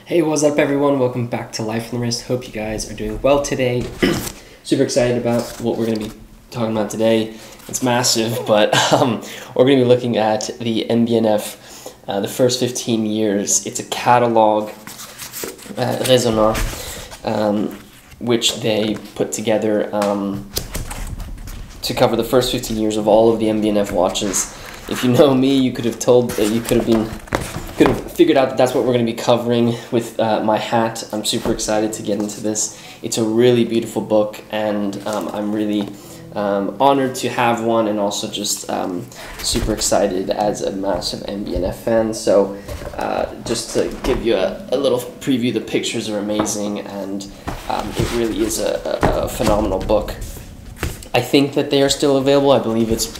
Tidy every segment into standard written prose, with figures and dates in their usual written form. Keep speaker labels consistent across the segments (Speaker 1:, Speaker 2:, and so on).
Speaker 1: Hey, what's up everyone? Welcome back to Life on the Wrist. Hope you guys are doing well today. Super excited about what we're going to be talking about today. It's massive, but we're going to be looking at the MB&F, the first 15 years. It's a catalogue raisonné, which they put together to cover the first 15 years of all of the MB&F watches. If you know me, you could have figured out that that's what we're going to be covering with my hat. I'm super excited to get into this. It's a really beautiful book, and I'm really honored to have one, and also just super excited as a massive MB&F fan. So just to give you a little preview, the pictures are amazing, and it really is a phenomenal book. I think that they are still available. I believe it's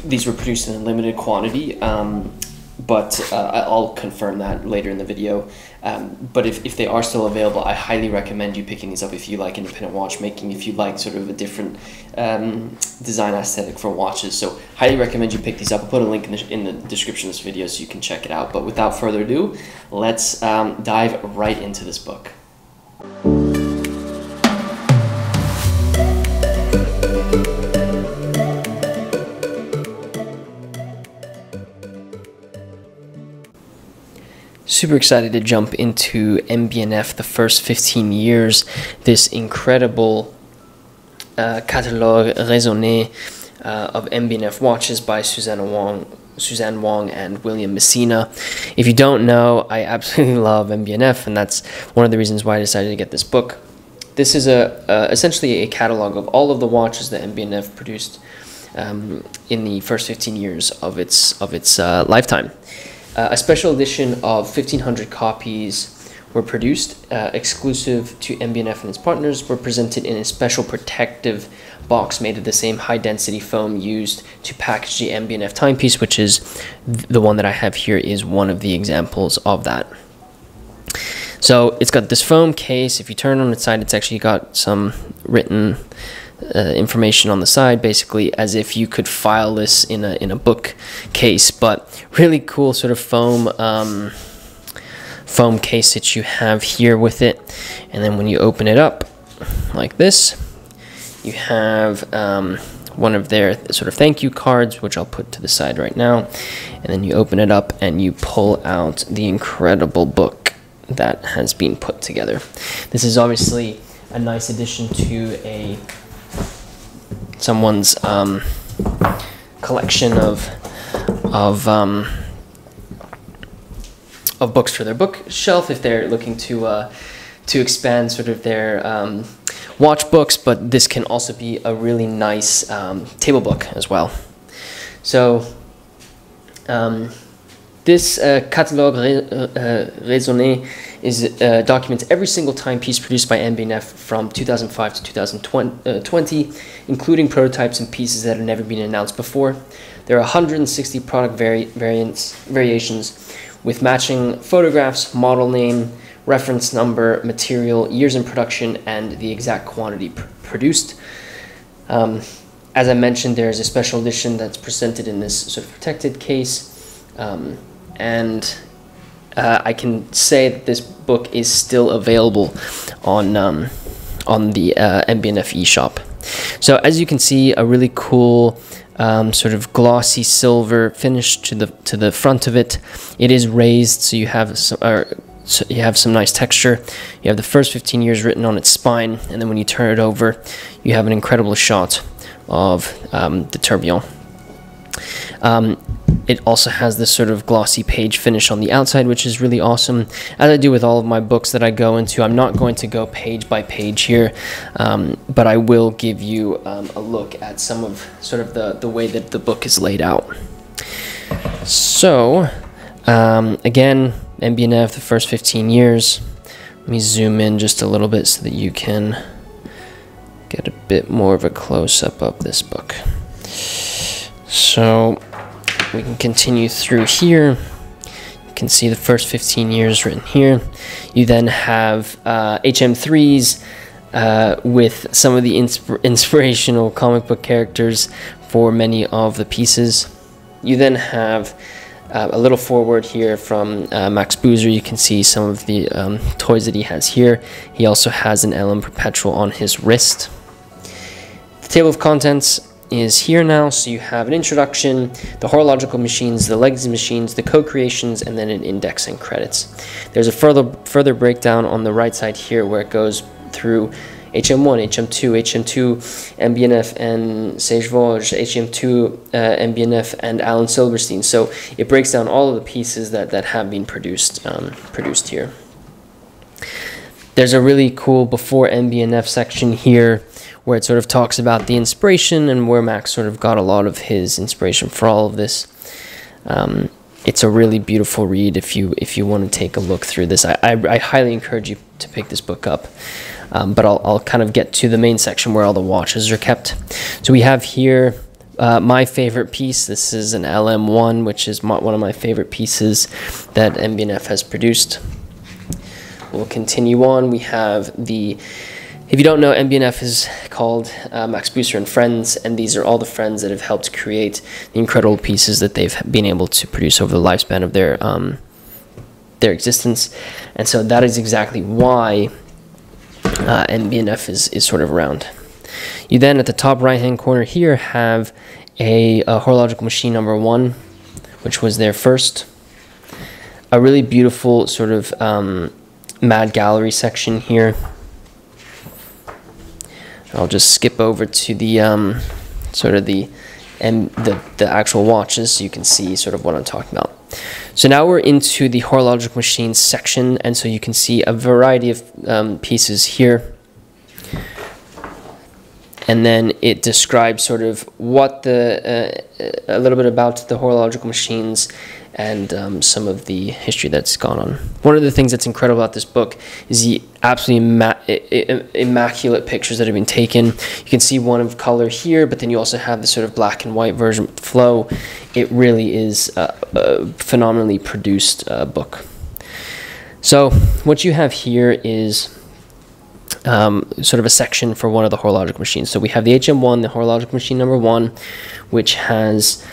Speaker 1: these were produced in a limited quantity, but I'll confirm that later in the video. But if they are still available, I highly recommend you picking these up if you like independent watchmaking, if you like sort of a different design aesthetic for watches. So highly recommend you pick these up. I'll put a link in the description of this video so you can check it out. But without further ado, let's dive right into this book. Super excited to jump into MB&F, the first 15 years, this incredible Catalogue Raisonné of MB&F watches by Suzanne Wong and William Massena. If you don't know, I absolutely love MB&F, and that's one of the reasons why I decided to get this book. This is essentially a catalog of all of the watches that MB&F produced in the first 15 years of its lifetime. A special edition of 1,500 copies were produced, exclusive to MB&F and its partners, were presented in a special protective box made of the same high-density foam used to package the MB&F timepiece, which is the one that I have here, is one of the examples of that. So it's got this foam case. If you turn on its side, it's actually got some written information on the side, basically as if you could file this in a book case. But really cool sort of foam case that you have here with it. And then when you open it up like this, you have one of their sort of thank you cards, which I'll put to the side right now. And then you open it up and you pull out the incredible book that has been put together. This is obviously a nice addition to someone's collection of books for their bookshelf, if they're looking to expand sort of their watch books. But this can also be a really nice table book as well. So this Catalogue Raisonné documents every single timepiece produced by MB&F from 2005 to 2020, including prototypes and pieces that have never been announced before. There are 160 product variations with matching photographs, model name, reference number, material, years in production, and the exact quantity produced. As I mentioned, there's a special edition that's presented in this sort of protected case. And I can say that this book is still available on the MB&F eShop. So as you can see, a really cool sort of glossy silver finish to the front of it. It is raised, so you have some nice texture. You have the first 15 years written on its spine, and then when you turn it over, you have an incredible shot of the tourbillon. It also has this sort of glossy page finish on the outside, which is really awesome. As I do with all of my books that I go into, I'm not going to go page by page here, but I will give you a look at some of sort of the way that the book is laid out. So, again, MB&F, the first 15 years. Let me zoom in just a little bit so that you can get a bit more of a close-up of this book. So we can continue through here. You can see the first 15 years written here. You then have HM3s with some of the inspirational comic book characters for many of the pieces. You then have A little forward here from Max Boozer, you can see some of the toys that he has here. He also has an LM Perpetual on his wrist. The table of contents is here now, so you have an introduction, the horological machines, the legacy machines, the co-creations, and then an index and credits. There's a further breakdown on the right side here where it goes through HM1, HM2, HM2, MB&F and Sage Vosges, HM2, MB&F and Alan Silverstein. So it breaks down all of the pieces that have been produced here. There's a really cool before MB&F section here where it sort of talks about the inspiration and where Max sort of got a lot of his inspiration for all of this. It's a really beautiful read if you want to take a look through this. I highly encourage you to pick this book up. But I'll kind of get to the main section where all the watches are kept. So we have here my favorite piece. This is an LM1, which is one of my favorite pieces that MB&F has produced. We'll continue on. We have the... If you don't know, MB&F is called Max Boozer and Friends, and these are all the friends that have helped create the incredible pieces that they've been able to produce over the lifespan of their existence. And so that is exactly why MB&F is sort of around. You then, at the top right-hand corner here, have a horological machine number 1, which was there first. A really beautiful sort of Mad Gallery section here. I'll just skip over to the sort of the actual watches so you can see sort of what I'm talking about. So now we're into the horological machines section, and so you can see a variety of pieces here. And then it describes sort of what a little bit about the horological machines and some of the history that's gone on. One of the things that's incredible about this book is the absolutely immaculate pictures that have been taken. You can see one of color here, but then you also have the sort of black and white version with flow. It really is a phenomenally produced book. So what you have here is sort of a section for one of the horological machines. So we have the HM1, the horological machine number 1, which has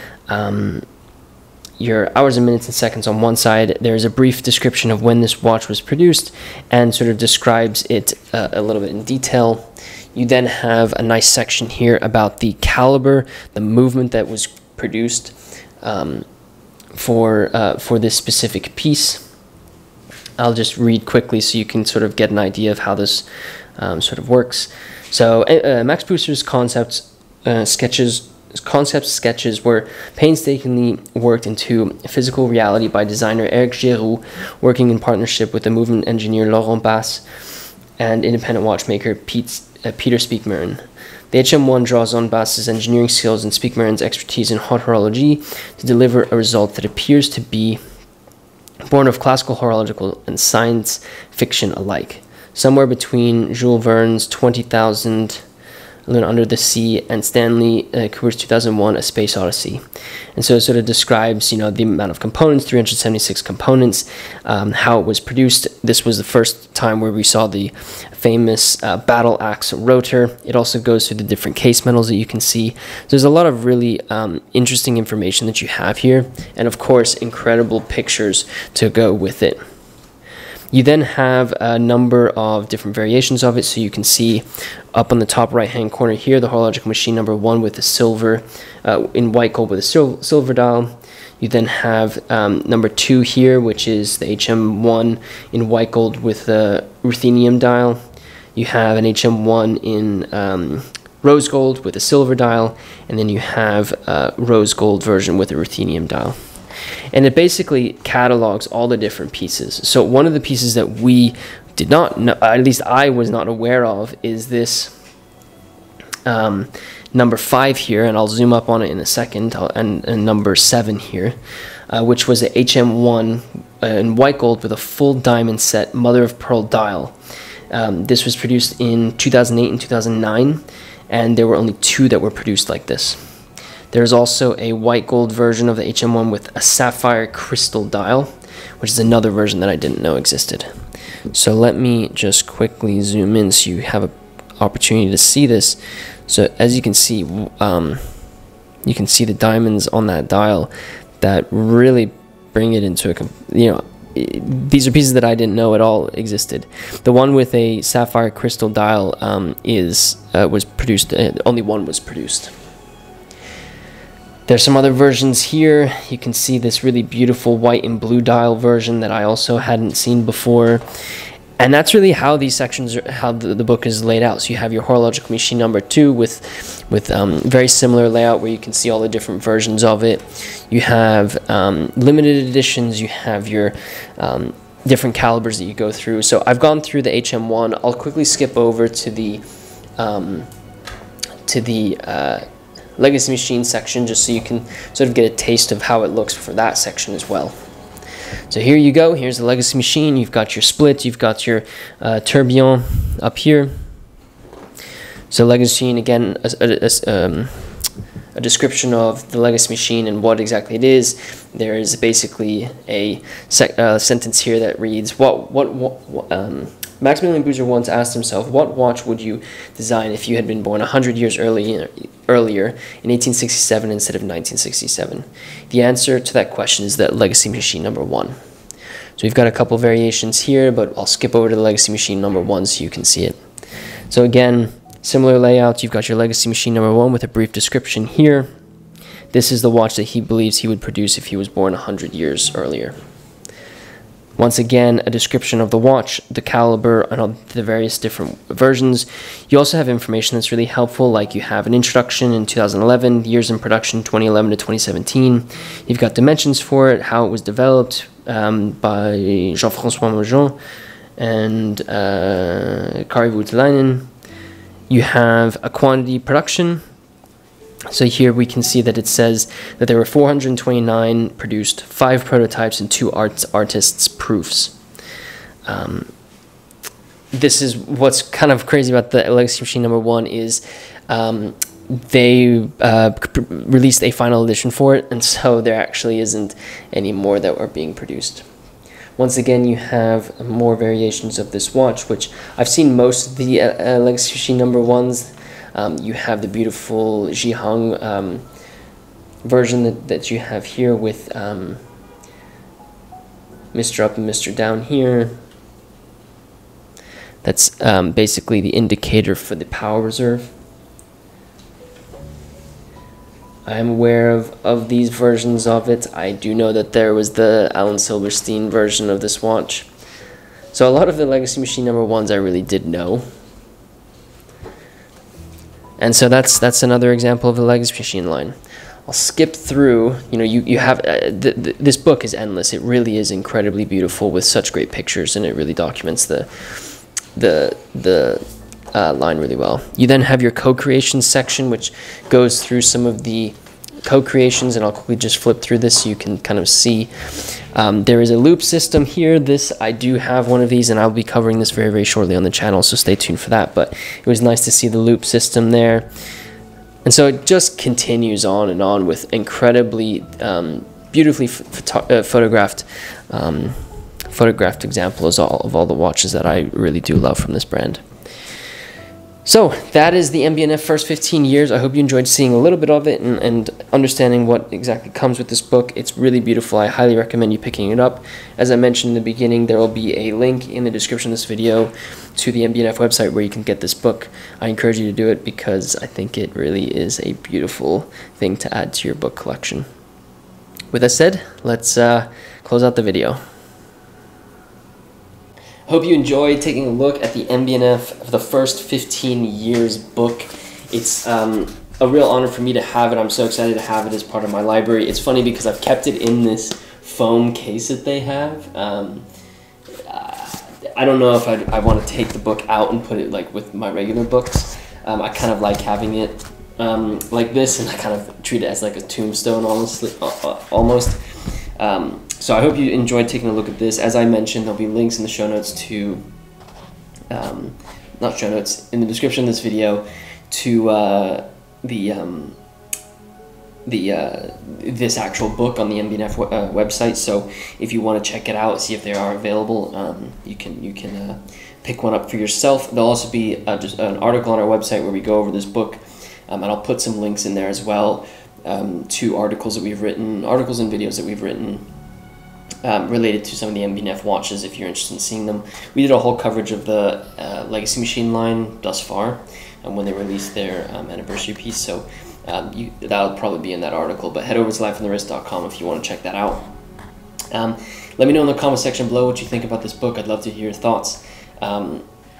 Speaker 1: your hours and minutes and seconds on one side. There's a brief description of when this watch was produced and sort of describes it a little bit in detail. You then have a nice section here about the caliber, the movement that was produced for this specific piece. I'll just read quickly so you can sort of get an idea of how this sort of works. So Max Boozer's concept sketches were painstakingly worked into physical reality by designer Eric Giroux, working in partnership with the movement engineer Laurent Basse and independent watchmaker Peter Speakmeren. The HM1 draws on Basse's engineering skills and Speakmeren's expertise in haute horology to deliver a result that appears to be born of classical horological and science fiction alike, somewhere between Jules Verne's 20,000 Under the Sea and Stanley Kubrick's 2001 A Space Odyssey. And so it sort of describes, the amount of components, 376 components, how it was produced. This was the first time where we saw the famous battle axe rotor. It also goes through the different case metals that you can see. There's a lot of really interesting information that you have here, and of course incredible pictures to go with it. You then have a number of different variations of it, so you can see up on the top right hand corner here the horological machine number 1 with the silver in white gold with a silver dial. You then have number 2 here, which is the HM1 in white gold with a ruthenium dial. You have an HM1 in rose gold with a silver dial, and then you have a rose gold version with a ruthenium dial. And it basically catalogs all the different pieces. So one of the pieces that we did not know, at least I was not aware of, is this number 5 here, and I'll zoom up on it in a second, and number 7 here, which was a HM1 in white gold with a full diamond set mother of pearl dial. This was produced in 2008 and 2009, and there were only 2 that were produced like this. There's also a white gold version of the HM1 with a sapphire crystal dial, which is another version that I didn't know existed. So let me just quickly zoom in so you have an opportunity to see this. So as you can see the diamonds on that dial that really bring it into these are pieces that I didn't know at all existed. The one with a sapphire crystal dial was produced. Only one was produced. There's some other versions here. You can see this really beautiful white and blue dial version that I also hadn't seen before. And that's really how these sections, how the book is laid out. So you have your horological machine number 2 with very similar layout where you can see all the different versions of it. You have limited editions. You have your different calibers that you go through. So I've gone through the HM1. I'll quickly skip over to the legacy machine section just so you can sort of get a taste of how it looks for that section as well. So here you go. Here's the legacy machine. You've got your split. You've got your tourbillon up here. So legacy machine, again, a description of the legacy machine and what exactly it is. There is basically a sentence here that reads, Maximilian Boozer once asked himself, what watch would you design if you had been born 100 years earlier in 1867 instead of 1967? The answer to that question is the legacy machine number 1. So we've got a couple variations here, but I'll skip over to the legacy machine number 1 so you can see it. So again, similar layout. You've got your legacy machine number 1 with a brief description here. This is the watch that he believes he would produce if he was born 100 years earlier. Once again, a description of the watch, the caliber, and all the various different versions. You also have information that's really helpful, like you have an introduction in 2011, years in production 2011 to 2017. You've got dimensions for it, how it was developed by Jean-François Mojon and Kari Voutilainen. You have a quantity production. So here we can see that it says that there were 429 produced, 5 prototypes, and 2 artists' proofs. This is what's kind of crazy about the legacy machine number 1 is they released a final edition for it, and so there actually isn't any more that are being produced. Once again, you have more variations of this watch, which I've seen most of the legacy machine number 1s. You have the beautiful Zhiheng version that you have here with Mr. Up and Mr. Down here. That's basically the indicator for the power reserve. I am aware of these versions of it. I do know that there was the Alan Silverstein version of this watch. So a lot of the legacy machine number 1s I really did know. And so that's another example of the legacy machine line. I'll skip through. You have this book is endless. It really is incredibly beautiful with such great pictures, and it really documents the line really well. You then have your co-creation section, which goes through some of the co-creations, and I'll quickly just flip through this so you can kind of see. There is a loop system here. I do have one of these, and I'll be covering this very, very shortly on the channel, so stay tuned for that. But it was nice to see the loop system there. And so it just continues on and on with incredibly beautifully photographed examples of all the watches that I really do love from this brand. So that is the MB&F first 15 years. I hope you enjoyed seeing a little bit of it and understanding what exactly comes with this book. It's really beautiful. I highly recommend you picking it up. As I mentioned in the beginning, there will be a link in the description of this video to the MB&F website where you can get this book. I encourage you to do it because I think it really is a beautiful thing to add to your book collection. With that said, let's close out the video. Hope you enjoyed taking a look at the MB&F of the first 15 years book. It's a real honor for me to have it. I'm so excited to have it as part of my library. It's funny because I've kept it in this foam case that they have. I don't know if I want to take the book out and put it like with my regular books. I kind of like having it like this, and I kind of treat it as like a tombstone almost. So I hope you enjoyed taking a look at this. As I mentioned, there'll be links in the show notes to, not show notes, in the description of this video to this actual book on the MB&F website. So if you want to check it out, see if they are available, you can pick one up for yourself. There'll also be just an article on our website where we go over this book, and I'll put some links in there as well to articles that we've written, articles and videos that we've written related to some of the MB&F watches if you're interested in seeing them. We did a whole coverage of the Legacy Machine line thus far, and when they released their anniversary piece, so that'll probably be in that article, but head over to lifeonthewrist.com if you want to check that out. Let me know in the comment section below what you think about this book. I'd love to hear your thoughts.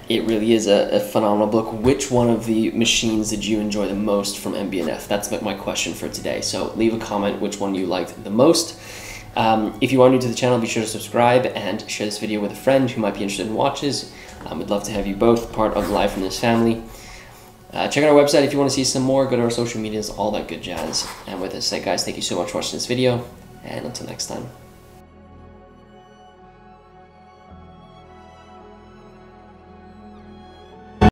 Speaker 1: It really is a phenomenal book. Which one of the machines did you enjoy the most from MB&F? That's my question for today. So leave a comment which one you liked the most. If you are new to the channel, be sure to subscribe and share this video with a friend who might be interested in watches. We'd love to have you both part of Life in this family. Check out our website if you want to see some more. Go to our social medias, all that good jazz. And with that said, guys, thank you so much for watching this video, and until next time.